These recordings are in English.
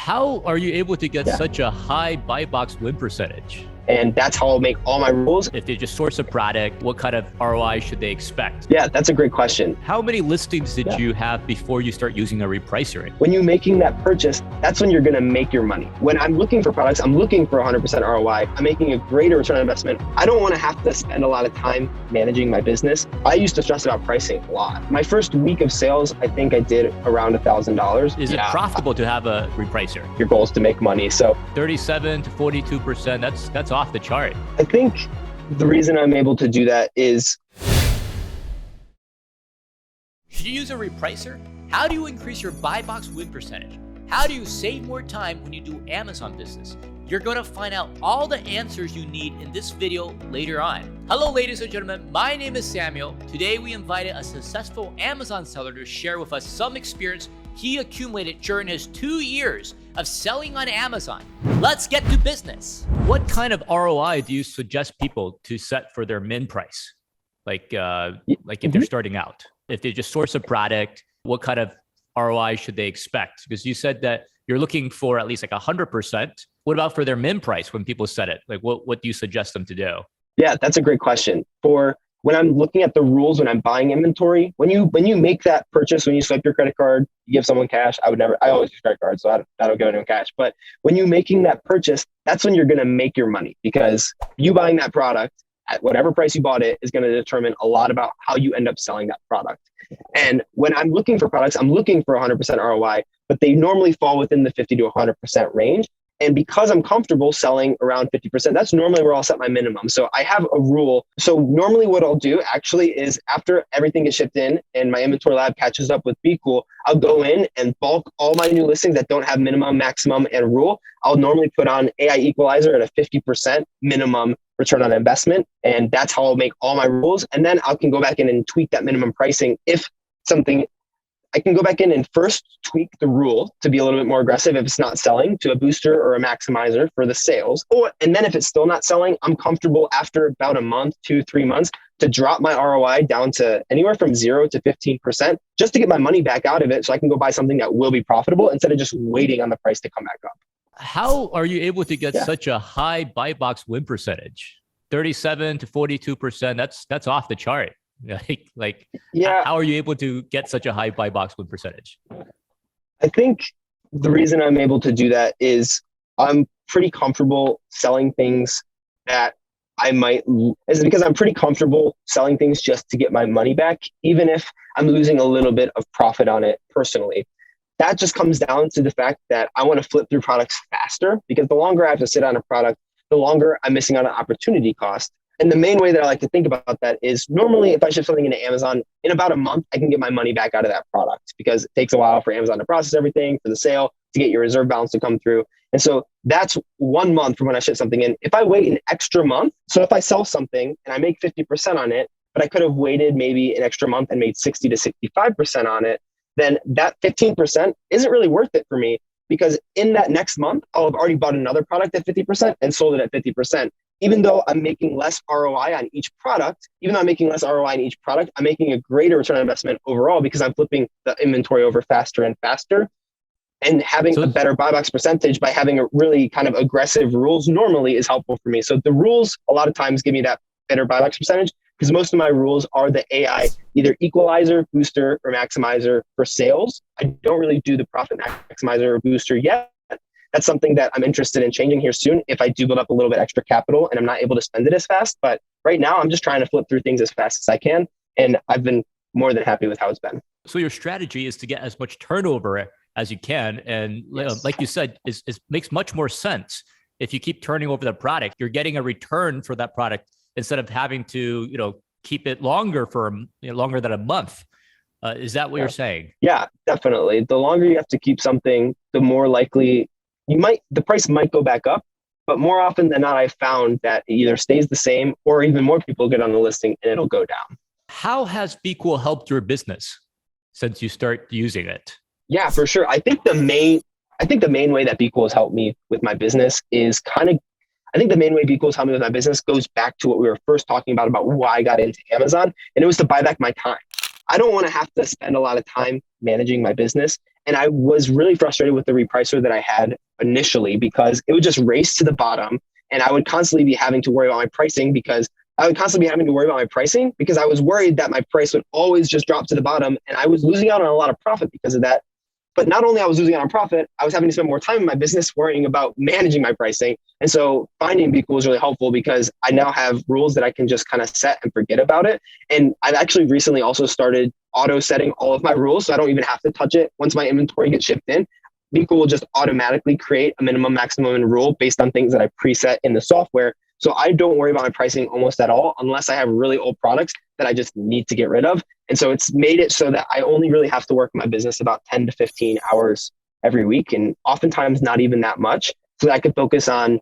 How are you able to get Yeah. such a high buy box win percentage? And that's how I'll make all my rules. If they just source a product, what kind of ROI should they expect? Yeah, that's a great question. How many listings did you have before you start using a repricer? When you're making that purchase, that's when you're going to make your money. When I'm looking for products, I'm looking for 100% ROI. I'm making a greater return on investment. I don't want to have to spend a lot of time managing my business. I used to stress about pricing a lot. My first week of sales, I think I did around $1,000. Is it profitable to have a repricer? Your goal is to make money. So 37 to 42%, that's off the chart. I think the reason I'm able to do that is... Should you use a repricer? How do you increase your buy box win percentage? How do you save more time when you do Amazon business? You're going to find out all the answers you need in this video later on. Hello, ladies and gentlemen. My name is Samuel. Today, we invited a successful Amazon seller to share with us some experience he accumulated during his 2 years of selling on Amazon. Let's get to business. What kind of ROI do you suggest people to set for their min price? Like if they're starting out, if they just source a product, what kind of ROI should they expect? Because you said that you're looking for at least like 100%. What about for their min price when people set it? Like what do you suggest them to do? Yeah, that's a great question. For when I'm looking at the rules, when I'm buying inventory, when you make that purchase, when you swipe your credit card, you give someone cash. I always use credit cards, so I don't give anyone cash. But when you're making that purchase, that's when you're going to make your money, because you buying that product at whatever price you bought it is going to determine a lot about how you end up selling that product. And when I'm looking for products, I'm looking for 100% ROI, but they normally fall within the 50 to 100% range. And because I'm comfortable selling around 50%, that's normally where I'll set my minimum. So I have a rule. So normally what I'll do actually is after everything gets shipped in and my inventory lab catches up with BQool, I'll go in and bulk all my new listings that don't have minimum, maximum, and rule. I'll normally put on AI equalizer at a 50% minimum return on investment. And that's how I'll make all my rules. And then I can go back in and tweak that minimum pricing if something... I can go back in and first tweak the rule to be a little bit more aggressive if it's not selling, to a booster or a maximizer for the sales. And then if it's still not selling, I'm comfortable after about a month, 2-3 months, to drop my ROI down to anywhere from 0 to 15%, just to get my money back out of it so I can go buy something that will be profitable instead of just waiting on the price to come back up. How are you able to get such a high buy box win percentage? 37 to 42%, that's off the chart. How are you able to get such a high buy box win percentage? I think the reason I'm able to do that is I'm pretty comfortable selling things that is because I'm pretty comfortable selling things just to get my money back, even if I'm losing a little bit of profit on it personally. That just comes down to the fact that I want to flip through products faster, because the longer I have to sit on a product, the longer I'm missing out on opportunity cost. And the main way that I like to think about that is normally if I ship something into Amazon, in about a month, I can get my money back out of that product, because it takes a while for Amazon to process everything, for the sale, to get your reserve balance to come through. And so that's 1 month from when I ship something in. If I wait an extra month, so if I sell something and I make 50% on it, but I could have waited maybe an extra month and made 60 to 65% on it, then that 15% isn't really worth it for me, because in that next month, I'll have already bought another product at 50% and sold it at 50%. Even though I'm making less ROI on each product, I'm making a greater return on investment overall, because I'm flipping the inventory over faster and faster. And having a better buy box percentage by having a really kind of aggressive rules normally is helpful for me. So the rules a lot of times give me that better buy box percentage, because most of my rules are the AI, either equalizer, booster, or maximizer for sales. I don't really do the profit maximizer or booster yet. That's something that I'm interested in changing here soon if I do build up a little bit extra capital and I'm not able to spend it as fast. But right now, I'm just trying to flip through things as fast as I can. And I've been more than happy with how it's been. So your strategy is to get as much turnover as you can. And like you said, it makes much more sense. If you keep turning over the product, you're getting a return for that product instead of having to keep it longer for longer than a month. Is that what you're saying? Yeah, definitely. The longer you have to keep something, the more likely the price might go back up, but more often than not, I've found that it either stays the same or even more people get on the listing and it'll go down. How has BQool helped your business since you start using it? Yeah, for sure. I think the main way that BQool has helped me with my business goes back to what we were first talking about why I got into Amazon, and it was to buy back my time. I don't want to have to spend a lot of time managing my business. And I was really frustrated with the repricer that I had initially because it would just race to the bottom. And I would constantly be having to worry about my pricing because I was worried that my price would always just drop to the bottom. And I was losing out on a lot of profit because of that. But not only I was losing out on profit, I was having to spend more time in my business worrying about managing my pricing. And so finding BQool is really helpful because I now have rules that I can just kind of set and forget about it. And I've actually recently also started auto setting all of my rules, so I don't even have to touch it once my inventory gets shipped in. BQool will just automatically create a minimum, maximum, and rule based on things that I preset in the software. So I don't worry about my pricing almost at all unless I have really old products that I just need to get rid of. And so it's made it so that I only really have to work my business about 10 to 15 hours every week, and oftentimes not even that much, so that I could focus on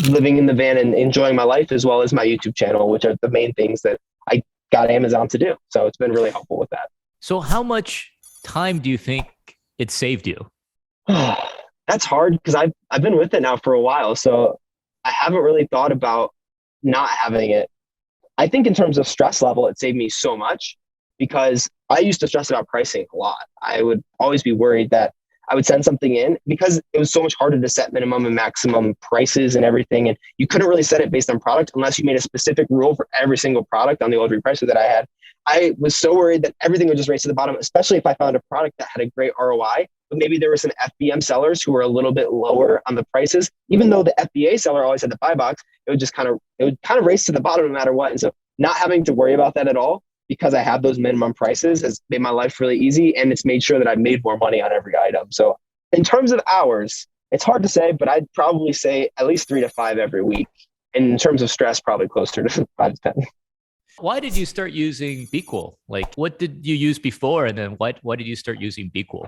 living in the van and enjoying my life, as well as my YouTube channel, which are the main things that I got Amazon to do. So it's been really helpful with that. So how much time do you think it saved you? That's hard because I've been with it now for a while. So I haven't really thought about not having it. I think in terms of stress level, it saved me so much because I used to stress about pricing a lot. I would always be worried that I would send something in because it was so much harder to set minimum and maximum prices and everything. And you couldn't really set it based on product unless you made a specific rule for every single product on the old repricer that I had. I was so worried that everything would just race to the bottom, especially if I found a product that had a great ROI, but maybe there were some FBM sellers who were a little bit lower on the prices. Even though the FBA seller always had the buy box, it would kind of race to the bottom no matter what. And so not having to worry about that at all, because I have those minimum prices, has made my life really easy, and it's made sure that I've made more money on every item. So in terms of hours, it's hard to say, but I'd probably say at least 3 to 5 every week. And in terms of stress, probably closer to 5 to 10. Why did you start using BQool? Like, what did you use before, and then why did you start using BQool?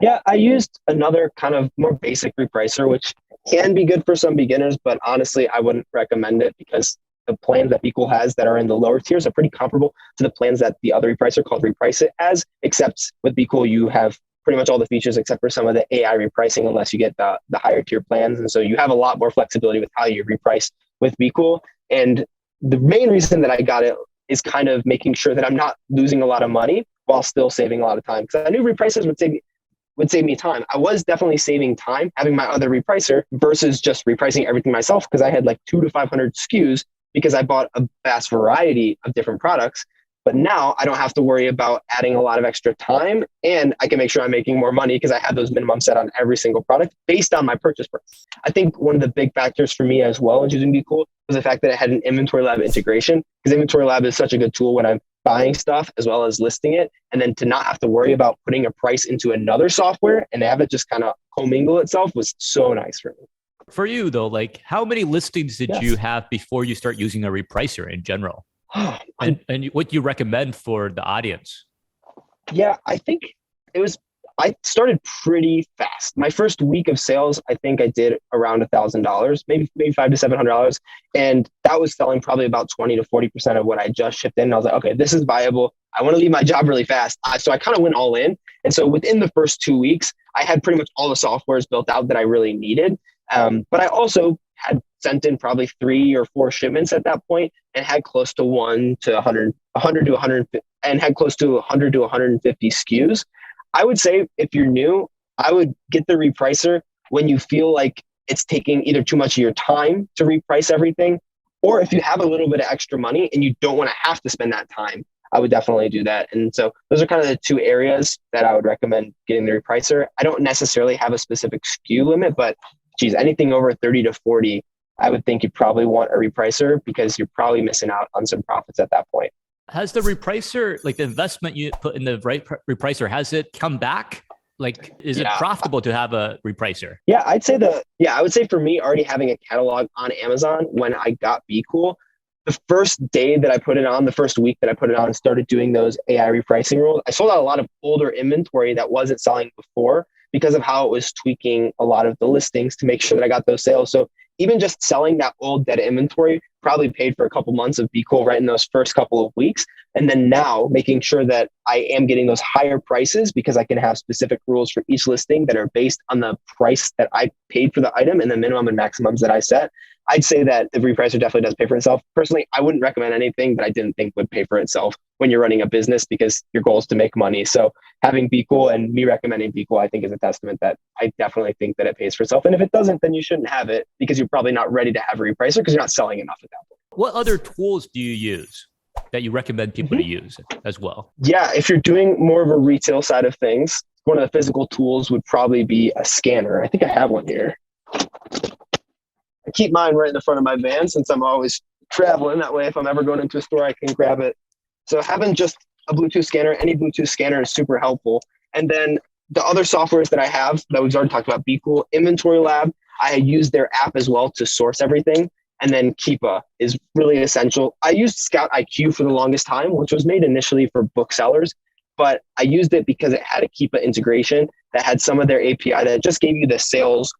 Yeah, I used another kind of more basic repricer, which can be good for some beginners, but honestly, I wouldn't recommend it because the plans that BQool has that are in the lower tiers are pretty comparable to the plans that the other repricer called Repricing has, except with BQool, you have pretty much all the features except for some of the AI repricing unless you get the higher tier plans. And so you have a lot more flexibility with how you reprice with BQool. And the main reason that I got it is kind of making sure that I'm not losing a lot of money while still saving a lot of time. Because I knew repricers would save me time. I was definitely saving time having my other repricer versus just repricing everything myself, because I had like 200 to 500 SKUs because I bought a vast variety of different products. But now I don't have to worry about adding a lot of extra time, and I can make sure I'm making more money because I have those minimums set on every single product based on my purchase price. I think one of the big factors for me as well in choosing BQool was the fact that it had an Inventory Lab integration, because Inventory Lab is such a good tool when I'm buying stuff as well as listing it, and then to not have to worry about putting a price into another software and have it just kind of commingle itself was so nice for me. For you though, like how many listings did you have before you start using a repricer in general? And what you recommend for the audience? Yeah, I think I started pretty fast. My first week of sales, I think I did around $1,000, maybe $500 to $700. And that was selling probably about 20 to 40% of what I just shipped in. And I was like, okay, this is viable. I want to leave my job really fast. So I kind of went all in. And so within the first 2 weeks, I had pretty much all the softwares built out that I really needed. But I also had sent in probably 3 or 4 shipments at that point and had close to 100 to 100 and had close to 100 to 150 SKUs. I would say if you're new, I would get the repricer when you feel like it's taking either too much of your time to reprice everything, or if you have a little bit of extra money and you don't want to have to spend that time, I would definitely do that. And so those are kind of the 2 areas that I would recommend getting the repricer. I don't necessarily have a specific SKU limit, but geez, anything over 30 to 40, I would think you probably want a repricer because you're probably missing out on some profits at that point. Has the repricer, like the investment you put in the right repricer, has it come back? Like, is it profitable to have a repricer? Yeah, I would say for me, already having a catalog on Amazon when I got BQool, the first day that I put it on, the first week that I put it on and started doing those AI repricing rules, I sold out a lot of older inventory that wasn't selling before because of how it was tweaking a lot of the listings to make sure that I got those sales. So even just selling that old dead inventory probably paid for a couple months of BQool right in those first couple of weeks. And then now making sure that I am getting those higher prices because I can have specific rules for each listing that are based on the price that I paid for the item and the minimum and maximums that I set. I'd say that the repricer definitely does pay for itself. Personally, I wouldn't recommend anything that I didn't think would pay for itself when you're running a business, because your goal is to make money. So having BQool and me recommending BQool, I think, is a testament that I definitely think that it pays for itself. And if it doesn't, then you shouldn't have it, because you're probably not ready to have a repricer because you're not selling enough at that point. What other tools do you use that you recommend people to use as well? Yeah, if you're doing more of a retail side of things, one of the physical tools would probably be a scanner. I think I have one here. I keep mine right in the front of my van since I'm always traveling. That way, if I'm ever going into a store, I can grab it. So having just a Bluetooth scanner, any Bluetooth scanner, is super helpful. And then the other softwares that I have that we've already talked about, BQool, Inventory Lab, I use their app as well to source everything. And then Keepa is really essential. I used Scout IQ for the longest time, which was made initially for booksellers, but I used it because it had a Keepa integration that had some of their API that just gave you the sales,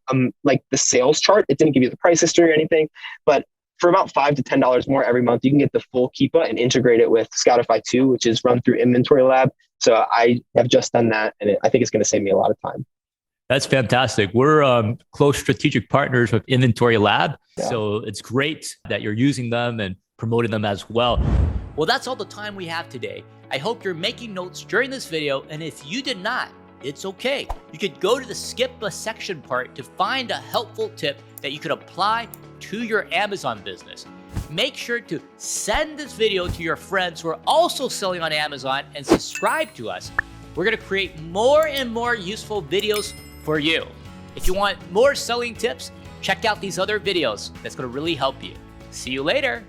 like the sales chart. It didn't give you the price history or anything, but for about $5 to $10 more every month, you can get the full Keepa and integrate it with Scoutify 2, which is run through Inventory Lab. So I have just done that, and I think it's going to save me a lot of time. That's fantastic. We're close strategic partners with Inventory Lab. Yeah. So it's great that you're using them and promoting them as well. Well, that's all the time we have today. I hope you're making notes during this video. And if you did not, it's okay. You could go to the skip a section part to find a helpful tip that you could apply to your Amazon business. Make sure to send this video to your friends who are also selling on Amazon and subscribe to us. We're going to create more and more useful videos for you. If you want more selling tips, check out these other videos. That's going to really help you. See you later.